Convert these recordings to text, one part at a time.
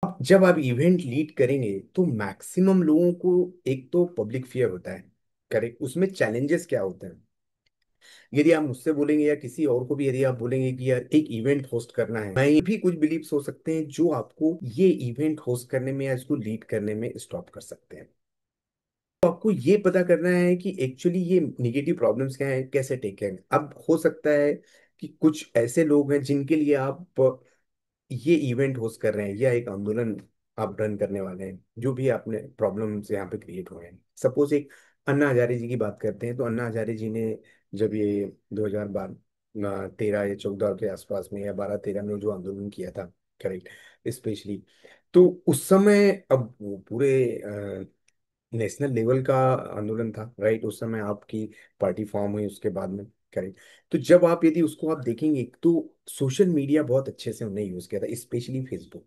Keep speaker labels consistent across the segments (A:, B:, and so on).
A: अब जब आप इवेंट लीड करेंगे तो मैक्सिमम लोगों को एक तो पब्लिक फियर होता है। करेक्ट। उसमें चैलेंजेस क्या होते हैं? यदि आप मुझसे बोलेंगे या किसी और को भी यदि आप बोलेंगे कि यार एक इवेंट होस्ट करना है, मैं भी कुछ बिलीव्स हो सकते हैं जो आपको ये इवेंट होस्ट करने में या इसको लीड करने में स्टॉप कर सकते हैं। तो आपको ये पता करना है कि एक्चुअली ये निगेटिव प्रॉब्लम्स क्या है, कैसे टेक केयर। अब हो सकता है कि कुछ ऐसे लोग हैं जिनके लिए आप ये इवेंट होस्ट कर रहे हैं या एक आंदोलन आप रन करने वाले हैं, जो भी आपने प्रॉब्लम्स यहाँ पे क्रिएट हुए हैं। सपोज एक अन्ना हजारे जी की बात करते हैं, तो अन्ना हजारे जी ने जब ये 2012 13 या 14 के आसपास में या 12-13 में जो आंदोलन किया था, करेक्ट, स्पेशली, तो उस समय अब वो पूरे नेशनल लेवल का आंदोलन था, राइट। उस समय आपकी पार्टी फॉर्म हुई उसके बाद में, करेक्ट। तो जब आप यदि उसको आप देखेंगे तो सोशल मीडिया बहुत अच्छे से उन्होंने यूज किया था, स्पेशली फेसबुक।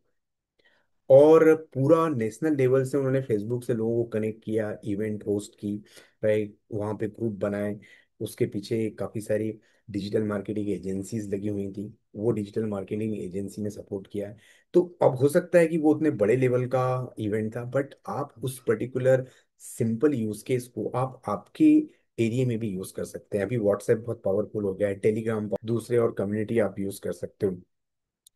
A: और पूरा नेशनल लेवल से उन्होंने फेसबुक से लोगों को कनेक्ट किया, इवेंट होस्ट की, राइट, वहाँ पे ग्रुप बनाए। उसके पीछे काफ़ी सारी डिजिटल मार्केटिंग एजेंसीज लगी हुई थी, वो डिजिटल मार्केटिंग एजेंसी ने सपोर्ट किया है। तो अब हो सकता है कि वो उतने बड़े लेवल का इवेंट था, बट आप उस पर्टिकुलर सिंपल यूज केस को आप आपके एरिया में भी यूज कर सकते हैं। अभी व्हाट्सएप बहुत पावरफुल हो गया है, टेलीग्राम, दूसरे और कम्युनिटी आप यूज कर सकते हो।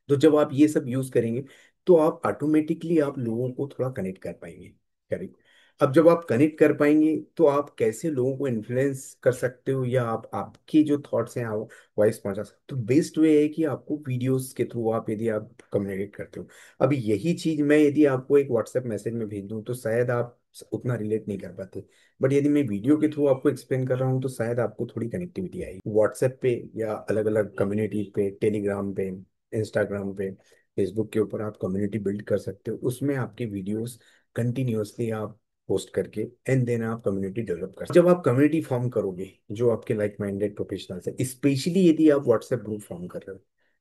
A: तो जब आप ये सब यूज करेंगे तो आप ऑटोमेटिकली आप लोगों को थोड़ा कनेक्ट कर पाएंगे। करेक्ट। अब जब आप कनेक्ट कर पाएंगे तो आप कैसे लोगों को इन्फ्लुएंस कर सकते हो, या आप आपके जो थॉट्स हैं आप वॉइस पहुंचा सकते हो। तो बेस्ट वे है कि आपको वीडियोस के थ्रू आप यदि आप कम्युनिकेट करते हो। अभी यही चीज मैं यदि आपको एक व्हाट्सएप मैसेज में भेज दूं तो शायद आप उतना रिलेट नहीं कर पाते, बट यदि मैं वीडियो के थ्रू आपको एक्सप्लेन कर रहा हूँ तो शायद आपको थोड़ी कनेक्टिविटी आएगी। व्हाट्सएप पे या अलग अलग कम्युनिटी पे, टेलीग्राम पे, इंस्टाग्राम पे, फेसबुक के ऊपर आप कम्युनिटी बिल्ड कर सकते हो। उसमें आपकी वीडियोस कंटिन्यूअसली आप पोस्ट करके एंड देन आप कम्युनिटी डेवलप कर, जब आप कम्युनिटी फॉर्म करोगे जो आपके लाइक माइंडेड प्रोफेशनल्स है, स्पेशली यदि आप व्हाट्सएप ग्रुप फॉर्म कर रहे हो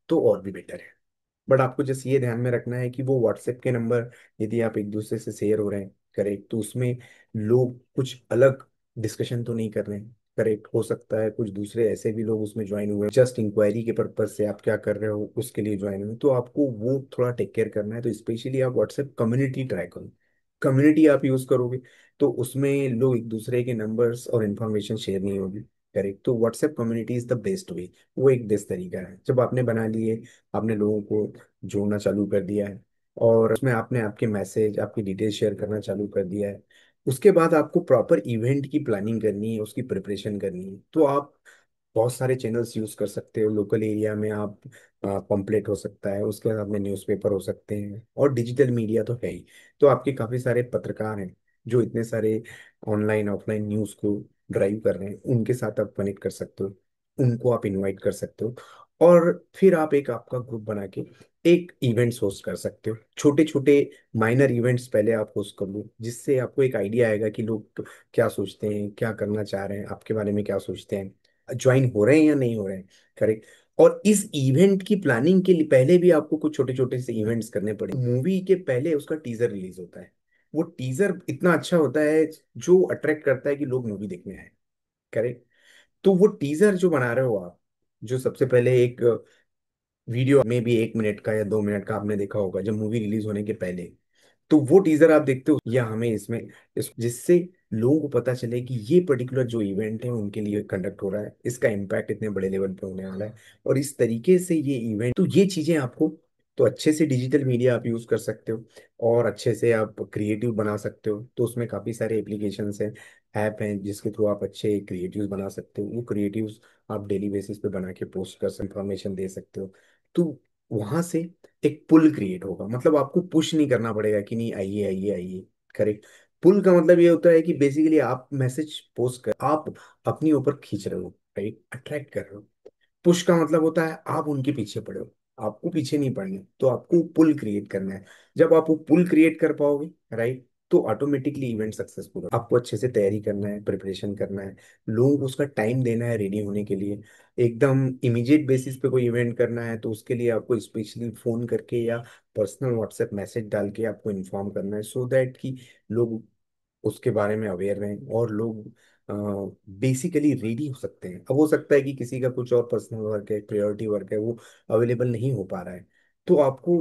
A: तो और भी बेटर है। बट आपको जस्ट ये ध्यान में रखना है कि वो व्हाट्सएप के नंबर यदि आप एक दूसरे से शेयर हो रहे हैं, करेक्ट, तो उसमें लोग कुछ अलग डिस्कशन तो नहीं कर रहे हैं। करेक्ट। हो सकता है कुछ दूसरे ऐसे भी लोग उसमें ज्वाइन हुए, जस्ट इंक्वायरी के पर्पज से आप क्या कर रहे हो उसके लिए ज्वाइन हुए, तो आपको वो थोड़ा टेक केयर करना है। तो स्पेशली आप व्हाट्सएप कम्युनिटी ट्राई करो। कम्युनिटी आप यूज करोगे तो उसमें लोग एक दूसरे के नंबर्स और इन्फॉर्मेशन शेयर नहीं होगी। करेक्ट। तो WhatsApp community is the best way. वो एक बेस्ट तरीका है। जब आपने बना लिए, आपने लोगों को जोड़ना चालू कर दिया है और उसमें आपने आपके मैसेज, आपकी डिटेल शेयर करना चालू कर दिया है, उसके बाद आपको प्रॉपर इवेंट की प्लानिंग करनी है, उसकी प्रिपरेशन करनी है, तो आप बहुत सारे चैनल्स यूज कर सकते हो। लोकल एरिया में आप पंपलेट हो सकता है, उसके बाद में न्यूज़पेपर हो सकते हैं, और डिजिटल मीडिया तो है ही। तो आपके काफ़ी सारे पत्रकार हैं जो इतने सारे ऑनलाइन ऑफलाइन न्यूज़ को ड्राइव कर रहे हैं, उनके साथ आप कनेक्ट कर सकते हो, उनको आप इनवाइट कर सकते हो। और फिर आप एक आपका ग्रुप बना के एक इवेंट्स होस्ट कर सकते हो। छोटे छोटे माइनर इवेंट्स पहले आप होस्ट कर लो, जिससे आपको एक आइडिया आएगा कि लोग क्या सोचते हैं, क्या करना चाह रहे हैं, आपके बारे में क्या सोचते हैं, ज्वाइन हो रहे हैं या नहीं हो रहे हैं। करेक्ट। और इस इवेंट की प्लानिंग के लिए पहले भी आपको कुछ छोटे छोटे से इवेंट्स करने पड़े। मूवी के पहले उसका टीजर रिलीज होता है। वो टीजर इतना अच्छा होता है जो अट्रैक्ट करता है कि लोग मूवी देखने आए। करेक्ट। तो वो टीजर जो बना रहे हो आप, जो सबसे पहले एक वीडियो में भी 1 मिनट का या 2 मिनट का आपने देखा होगा जब मूवी रिलीज होने के पहले, तो वो टीजर आप देखते हो या हमें इसमें जिससे लोगों को पता चले कि ये पर्टिकुलर जो इवेंट है उनके लिए कंडक्ट हो रहा है, इसका इम्पैक्ट इतने बड़े लेवल पे होने वाला है, और इस तरीके से ये इवेंट, तो ये चीजें आपको, तो अच्छे से डिजिटल मीडिया आप यूज कर सकते हो और अच्छे से आप क्रिएटिव बना सकते हो। तो उसमें काफी सारे एप्लीकेशंस हैं, ऐप हैं, जिसके थ्रू आप अच्छे क्रिएटिव्स बना सकते हो। वो क्रिएटिव्स आप डेली बेसिस पे बना के पोस्ट कर सकते, इंफॉर्मेशन दे सकते हो। तो वहां से एक पुल क्रिएट होगा, मतलब आपको पुश नहीं करना पड़ेगा कि नहीं आइए आइए आइए। करेक्ट। पुल का मतलब ये होता है कि बेसिकली आप मैसेज पोस्ट कर, आप अपनी ऊपर खींच रहे हो, राइट, अट्रैक्ट कर रहे हो। पुश का मतलब होता है आप उनके पीछे पड़े हो, आपको पीछे नहीं पड़ना, तो आपको पुल क्रिएट करना है। जब आप वो पुल क्रिएट कर पाओगे, राइट, तो ऑटोमेटिकली इवेंट सक्सेसफुल हो। आपको अच्छे से तैयारी करना है, प्रिपरेशन करना है, लोगों को उसका टाइम देना है रेडी होने के लिए। एकदम इमीडिएट बेसिस पे कोई इवेंट करना है तो उसके लिए आपको स्पेशली फोन करके या पर्सनल व्हाट्सएप मैसेज डाल के आपको इन्फॉर्म करना है, सो दैट कि लोग उसके बारे में अवेयर रहें और लोग बेसिकली रेडी हो सकते हैं। अब हो सकता है कि किसी का कुछ और पर्सनल वर्क है, प्रायोरिटी वर्क है, वो अवेलेबल नहीं हो पा रहा है, तो आपको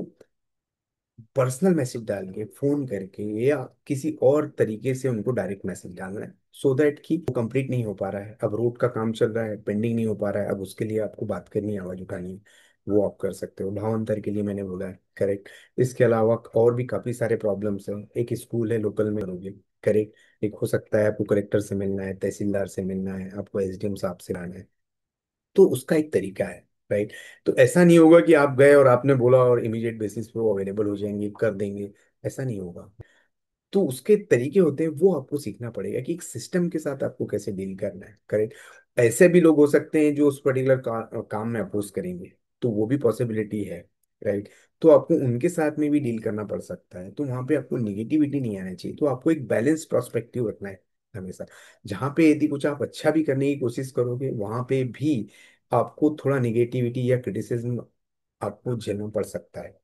A: पर्सनल मैसेज डाल के, फोन करके, या किसी और तरीके से उनको डायरेक्ट मैसेज डालना है, सो दैट कि वो कंप्लीट नहीं हो पा रहा है, अब रोड का काम चल रहा है, पेंडिंग नहीं हो पा रहा है, अब उसके लिए आपको बात करनी है, आवाज उठानी है, वो आप कर सकते हो। भावांतर के लिए मैंने बोला है, करेक्ट। इसके अलावा और भी काफी सारे प्रॉब्लम्स हैं। एक स्कूल है लोकल में, करोगे, करेक्ट। एक हो सकता है आपको कलेक्टर से मिलना है, तहसीलदार से मिलना है, आपको एसडीएम साहब से मिलना है, तो उसका एक तरीका है, राइट। तो ऐसा नहीं होगा कि आप गए और आपने बोला और इमीडिएट बेसिस पे वो अवेलेबल हो जाएंगे, कर देंगे, ऐसा नहीं होगा। तो उसके तरीके होते हैं, वो आपको सीखना पड़ेगा कि एक सिस्टम के साथ आपको कैसे डील करना है, करेक्ट। ऐसे भी लोग हो सकते हैं जो उस पर्टिकुलर काम में अपोज करेंगे, तो वो भी पॉसिबिलिटी है, राइट। तो आपको उनके साथ में भी डील करना पड़ सकता है, तो वहां पे आपको निगेटिविटी नहीं आना चाहिए, तो आपको एक बैलेंस पर्सपेक्टिव रखना है हमेशा। जहाँ पे यदि कुछ आप अच्छा भी करने की कोशिश करोगे, वहां पे भी आपको थोड़ा निगेटिविटी या क्रिटिसिज्म आपको झेलना पड़ सकता है।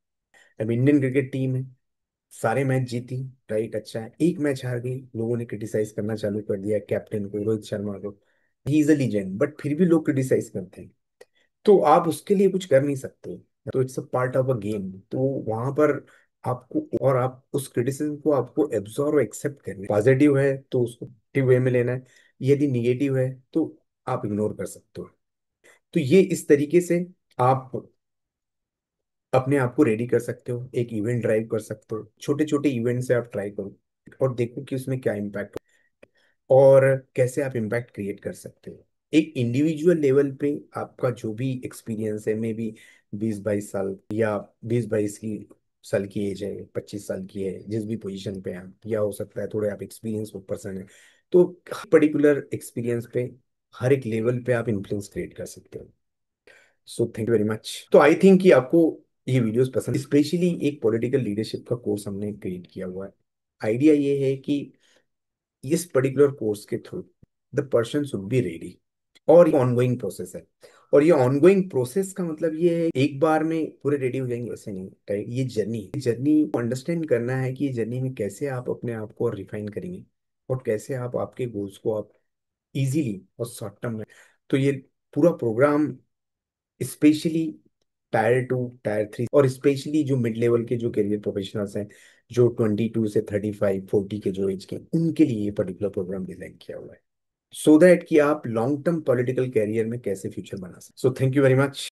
A: अब इंडियन क्रिकेट टीम है, सारे मैच जीती, राइट, अच्छा है, एक मैच हार गई, लोगों ने क्रिटिसाइज करना चालू कर दिया कैप्टन को, रोहित शर्मा को। He is a legend, but फिर भी लोग क्रिटिसाइज करते हैं, तो आप उसके लिए कुछ कर नहीं सकते। तो it's a part of a game, तो वहां पर आपको, और आप उस क्रिटिसिज्म को आपको एब्जॉर्व और एक्सेप्ट करना है। पॉजिटिव है तो उसको पॉजिटिव वे में लेना है, यदि निगेटिव है तो आप इग्नोर कर सकते हो। तो ये इस तरीके से आप अपने आप को रेडी कर सकते हो, एक इवेंट ड्राइव कर सकते हो, छोटे छोटे इवेंट से आप ट्राई करो और देखो कि उसमें क्या इम्पैक्ट और कैसे आप इम्पैक्ट क्रिएट कर सकते हो। एक इंडिविजुअल लेवल पे आपका जो भी एक्सपीरियंस है, मे बी 20-22 साल, या 20-22 साल की एज है, 25 साल की है, जिस भी पोजीशन पे हैं आप, या हो सकता है थोड़े आप एक्सपीरियंस पर्सन है, तो पर्टिकुलर एक्सपीरियंस पे हर एक लेवल पे आप इन्फ्लुएंस क्रिएट कर सकते हो। So thank you very much. तो आई थिंक कि आपको ये वीडियोस पसंद, स्पेशली एक पॉलिटिकल लीडरशिप का कोर्स हमने क्रिएट किया हुआ है। आइडिया ये है कि इस पर्टिकुलर कोर्स के through the person should be ready, और ये ऑनगोइंग प्रोसेस है। और ये ऑनगोइंग प्रोसेस का मतलब ये है, एक बार में पूरे रेडी हो जाएंगे वैसे नहीं, राइट। ये जर्नी को अंडरस्टैंड करना है कि ये जर्नी में कैसे आप अपने आप को रिफाइन करेंगे, और कैसे आप आपके गोल्स को आप इजीली और शॉर्ट टर्म में। तो ये पूरा प्रोग्राम स्पेशली टायर 2, टायर 3, और स्पेशली जो मिड लेवल के जो करियर प्रोफेशनल्स हैं, जो 22 से 35-40 के जो एज के, उनके लिए ये पर्टिकुलर प्रोग्राम डिजाइन किया हुआ है, सो दैट कि आप लॉन्ग टर्म पॉलिटिकल कैरियर में कैसे फ्यूचर बना सकते। So thank you very much.